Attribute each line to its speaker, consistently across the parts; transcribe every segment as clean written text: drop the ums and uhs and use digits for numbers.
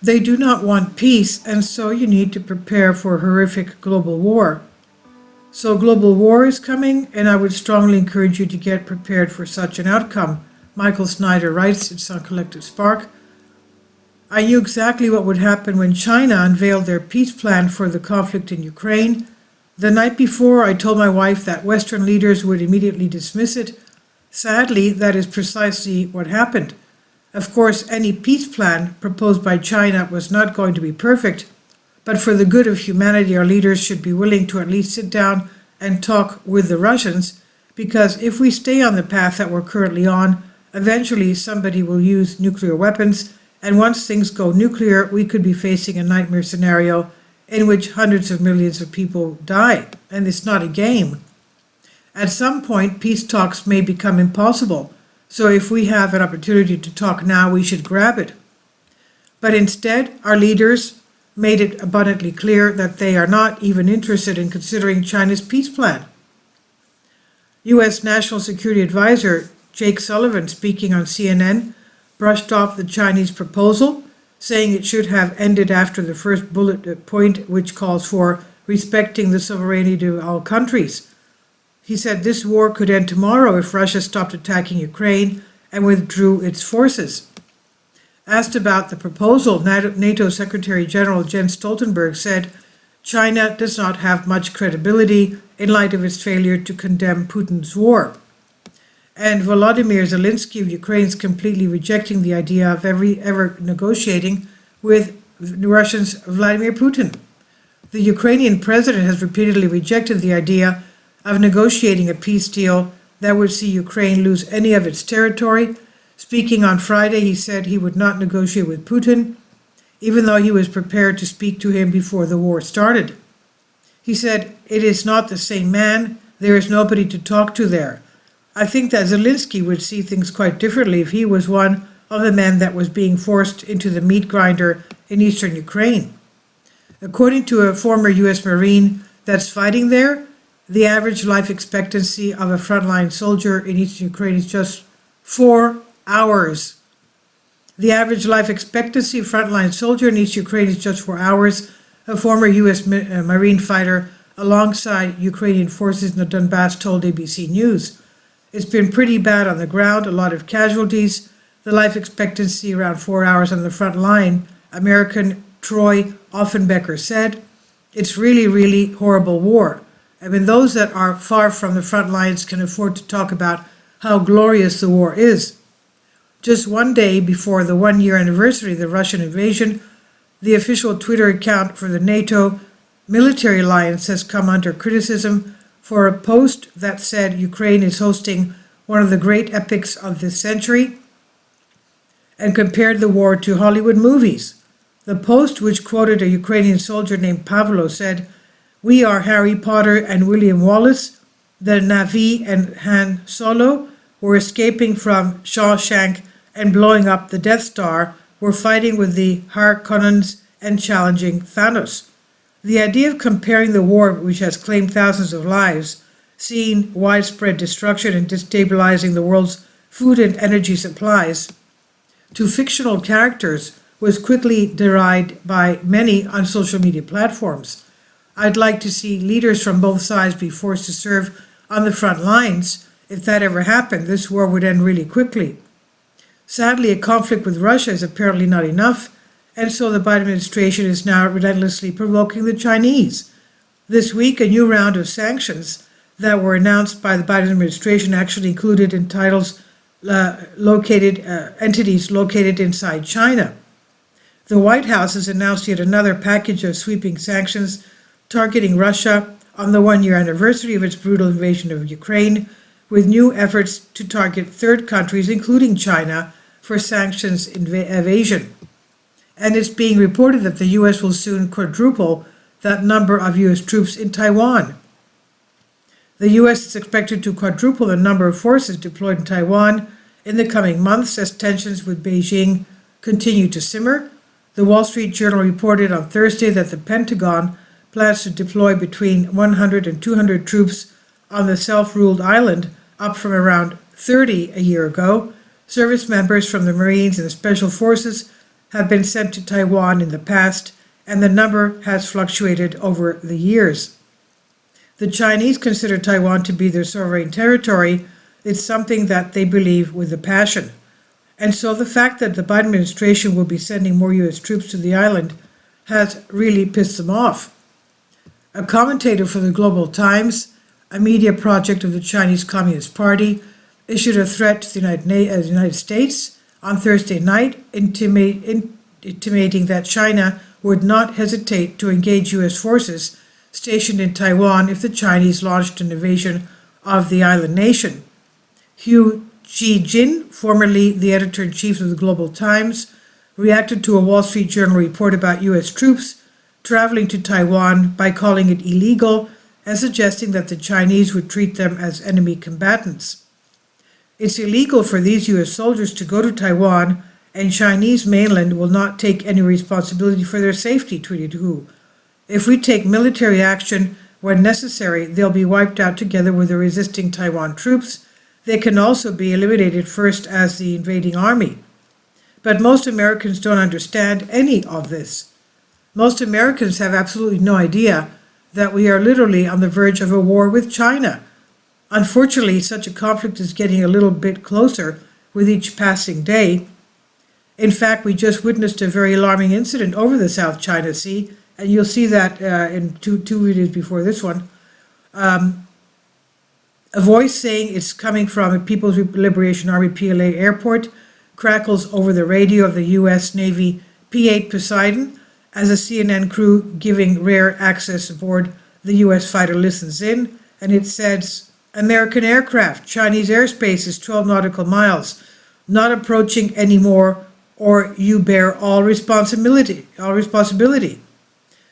Speaker 1: They do not want peace, and so you need to prepare for a horrific global war. So global war is coming, and I would strongly encourage you to get prepared for such an outcome. Michael Snyder writes, it's on Collective Spark. I knew exactly what would happen when China unveiled their peace plan for the conflict in Ukraine. The night before, I told my wife that Western leaders would immediately dismiss it. Sadly, that is precisely what happened. Of course, any peace plan proposed by China was not going to be perfect, but for the good of humanity, our leaders should be willing to at least sit down and talk with the Russians, because if we stay on the path that we're currently on, eventually somebody will use nuclear weapons, and once things go nuclear, we could be facing a nightmare scenario in which hundreds of millions of people die, and it's not a game. At some point, peace talks may become impossible, so if we have an opportunity to talk now, we should grab it. But instead, our leaders made it abundantly clear that they are not even interested in considering China's peace plan. U.S. National Security Advisor Jake Sullivan, speaking on CNN, brushed off the Chinese proposal, saying it should have ended after the first bullet point, which calls for respecting the sovereignty of all countries. He said this war could end tomorrow if Russia stopped attacking Ukraine and withdrew its forces. Asked about the proposal, NATO Secretary General Jens Stoltenberg said China does not have much credibility in light of its failure to condemn Putin's war. And Volodymyr Zelensky of Ukraine is completely rejecting the idea of ever negotiating with Russia's Vladimir Putin. The Ukrainian president has repeatedly rejected the idea of negotiating a peace deal that would see Ukraine lose any of its territory. Speaking on Friday, he said he would not negotiate with Putin, even though he was prepared to speak to him before the war started. He said, "It is not the same man. There is nobody to talk to there." I think that Zelensky would see things quite differently if he was one of the men that was being forced into the meat grinder in eastern Ukraine. According to a former U.S. Marine that's fighting there, the average life expectancy of a frontline soldier in eastern Ukraine is just 4 hours. The average life expectancy of frontline soldier in East Ukraine is just 4 hours. A former U.S. Marine fighter alongside Ukrainian forces in the Donbass told ABC News. It's been pretty bad on the ground, a lot of casualties. The life expectancy around 4 hours on the front line, American Troy Offenbecker said. It's really, really horrible war. I mean, those that are far from the front lines can afford to talk about how glorious the war is. Just one day before the 1-year anniversary of the Russian invasion, the official Twitter account for the NATO military alliance has come under criticism for a post that said Ukraine is hosting one of the great epics of this century and compared the war to Hollywood movies. The post, which quoted a Ukrainian soldier named Pavlo, said, "We are Harry Potter and William Wallace. The Na'vi and Han Solo were escaping from Shawshank and blowing up the Death Star. We're fighting with the Harkonnens and challenging Thanos." The idea of comparing the war, which has claimed thousands of lives, seeing widespread destruction and destabilizing the world's food and energy supplies, to fictional characters was quickly derided by many on social media platforms. I'd like to see leaders from both sides be forced to serve on the front lines. If that ever happened, this war would end really quickly. Sadly, a conflict with Russia is apparently not enough, and so the Biden administration is now relentlessly provoking the Chinese. This week, a new round of sanctions that were announced by the Biden administration actually included entities located inside China. The White House has announced yet another package of sweeping sanctions targeting Russia on the 1-year anniversary of its brutal invasion of Ukraine, with new efforts to target third countries, including China, for sanctions evasion. And it's being reported that the U.S. will soon quadruple that number of U.S. troops in Taiwan. The U.S. is expected to quadruple the number of forces deployed in Taiwan in the coming months as tensions with Beijing continue to simmer. The Wall Street Journal reported on Thursday that the Pentagon plans to deploy between 100 and 200 troops on the self-ruled island, up from around 30 a year ago. Service members from the Marines and the Special Forces have been sent to Taiwan in the past, and the number has fluctuated over the years. The Chinese consider Taiwan to be their sovereign territory. It's something that they believe with a passion. And so the fact that the Biden administration will be sending more U.S. troops to the island has really pissed them off. A commentator for the Global Times, a media project of the Chinese Communist Party, issued a threat to the United States on Thursday night, intimating that China would not hesitate to engage U.S. forces stationed in Taiwan if the Chinese launched an invasion of the island nation. Hu Jin, formerly the editor-in-chief of the Global Times, reacted to a Wall Street Journal report about U.S. troops traveling to Taiwan by calling it illegal and suggesting that the Chinese would treat them as enemy combatants. It's illegal for these U.S. soldiers to go to Taiwan, and Chinese mainland will not take any responsibility for their safety, tweeted Hu. If we take military action when necessary, they'll be wiped out together with the resisting Taiwan troops. They can also be eliminated first as the invading army. But most Americans don't understand any of this. Most Americans have absolutely no idea that we are literally on the verge of a war with China. Unfortunately, such a conflict is getting a little bit closer with each passing day. In fact, we just witnessed a very alarming incident over the South China Sea, and you'll see that in two videos before this one. A voice saying it's coming from a People's Liberation Army PLA airport crackles over the radio of the U.S. Navy P-8 Poseidon as a CNN crew giving rare access aboard the U.S. fighter listens in, and it says, "American aircraft, Chinese airspace is 12 nautical miles, not approaching anymore, or you bear all responsibility.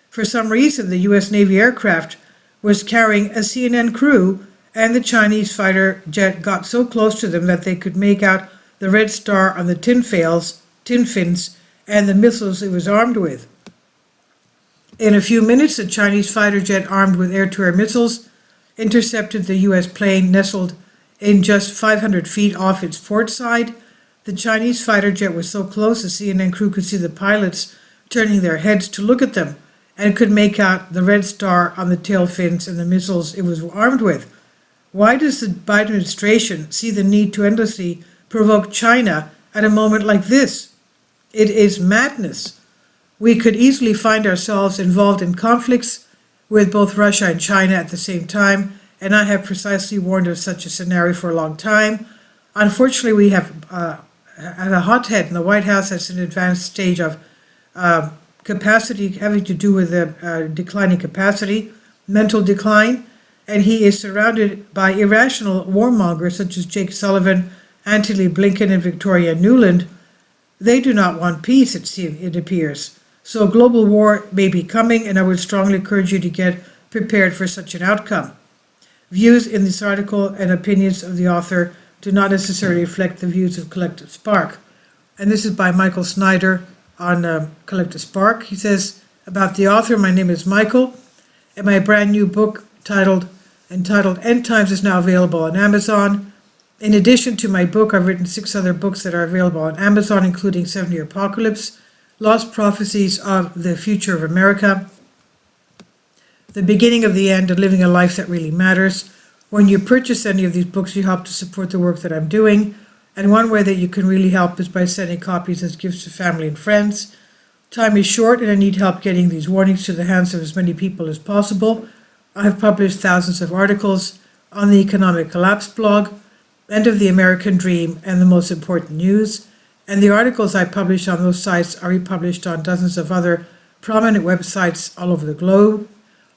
Speaker 1: For some reason, the U.S. Navy aircraft was carrying a CNN crew, and the Chinese fighter jet got so close to them that they could make out the red star on the tin fins, and the missiles it was armed with. In a few minutes, a Chinese fighter jet armed with air-to-air missiles intercepted the U.S. plane nestled in just 500 feet off its port side. The Chinese fighter jet was so close the CNN crew could see the pilots turning their heads to look at them and could make out the red star on the tail fins and the missiles it was armed with. Why does the Biden administration see the need to endlessly provoke China at a moment like this? It is madness. We could easily find ourselves involved in conflicts with both Russia and China at the same time, and I have precisely warned of such a scenario for a long time. Unfortunately, we have a hothead in the White House that's in an advanced stage of capacity having to do with declining capacity, mental decline, and he is surrounded by irrational warmongers such as Jake Sullivan, Antony Blinken, and Victoria Nuland. They do not want peace, it appears. So global war may be coming, and I would strongly encourage you to get prepared for such an outcome. Views in this article and opinions of the author do not necessarily reflect the views of Collective Spark. And this is by Michael Snyder on Collective Spark. He says, about the author, my name is Michael, and my brand new book entitled End Times is now available on Amazon. In addition to my book, I've written 6 other books that are available on Amazon, including 7-Year Apocalypse, Lost Prophecies of the Future of America, The Beginning of the End, and Living a Life That Really Matters. When you purchase any of these books, you help to support the work that I'm doing. And one way that you can really help is by sending copies as gifts to family and friends. Time is short, and I need help getting these warnings to the hands of as many people as possible. I have published thousands of articles on the Economic Collapse blog, End of the American Dream, and The Most Important News. And the articles I publish on those sites are republished on dozens of other prominent websites all over the globe.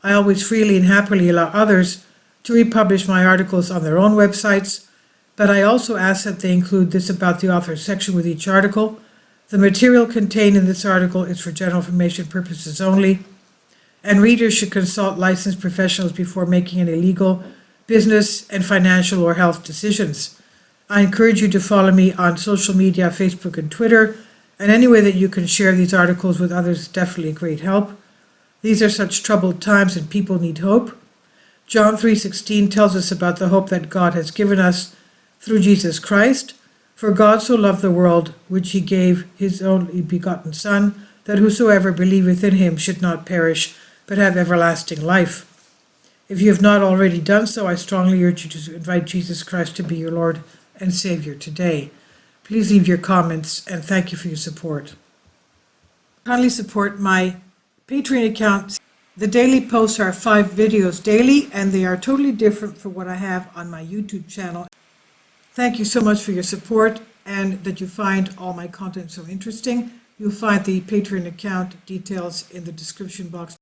Speaker 1: I always freely and happily allow others to republish my articles on their own websites, but I also ask that they include this about the author section with each article. The material contained in this article is for general information purposes only, and readers should consult licensed professionals before making any legal, business, and financial or health decisions. I encourage you to follow me on social media, Facebook and Twitter, and any way that you can share these articles with others is definitely a great help. These are such troubled times and people need hope. John 3:16 tells us about the hope that God has given us through Jesus Christ. For God so loved the world, which he gave his only begotten Son, that whosoever believeth in him should not perish, but have everlasting life. If you have not already done so, I strongly urge you to invite Jesus Christ to be your Lord and Savior today. Please leave your comments, and thank you for your support. Kindly support my Patreon account. The daily posts are 5 videos daily, and they are totally different from what I have on my YouTube channel. Thank you so much for your support and that you find all my content so interesting. You'll find the Patreon account details in the description box.